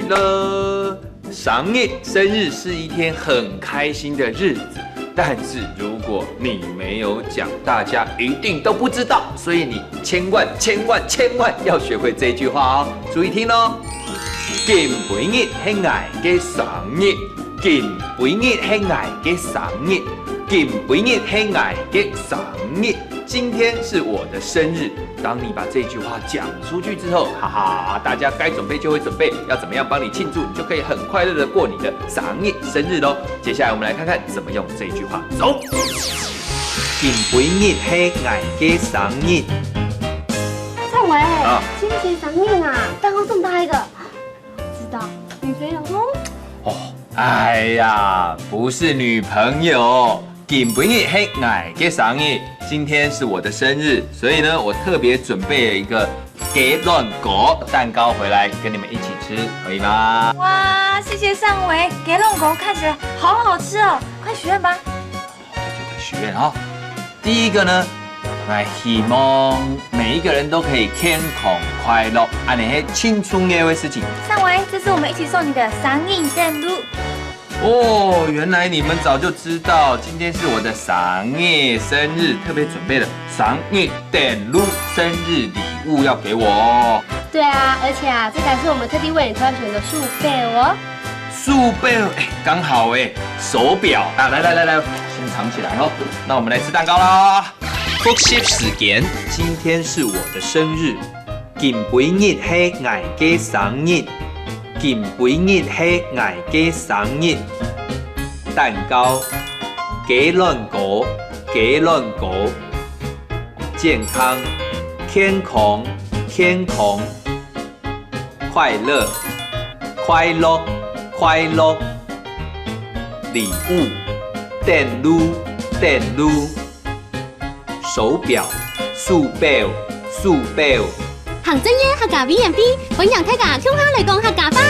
乐！赏月生日是一天很开心的日子，但是如果你没有讲，大家一定都不知道，所以你千万要学会这句话哦！注意听哦。金杯日喜爱嘅赏月，金杯日喜爱嘅赏月，金杯日喜爱嘅赏月。今天是我的生日。当你把这句话讲出去之后，哈哈，大家该准备就会准备，要怎么样帮你庆祝，你就可以很快乐的过你的赏月生日喽。接下来我们来看看怎么用这句话。走。金杯日喜爱嘅赏月。尚伟，今天赏月啊，蛋糕这么大一个，知道女朋友哦？哦，哎呀，不是女朋友。金杯日喜爱嘅赏月，今天是我的生日，所以呢，我特别准备了一个给乱果蛋糕回来跟你们一起吃，可以吗？哇，谢谢尚维，给龙狗看起来好好吃哦，快许愿吧！对，许愿啊！第一个呢，希望每一个人都可以健康快乐，安尼是青春的事情。尚维，这是我们一起送你的赏月电路。哦，原来你们早就知道，今天是我的赏月生日，特别准备了赏月电路生日礼物要给我哦。对啊，而且啊，这才是我们特地为你挑选的束贝哦。束贝，哎，刚好哎，手表啊，来，先藏起来哦。那我们来吃蛋糕啦。复习时间，今天是我的生日，金杯日喜爱嘅赏月。金杯日喜爱嘅赏月，蛋糕给乱果，健康，快乐，礼物，电路，手表，束表。行真嘢客家 V&B，本人睇架，向下嚟講客家話。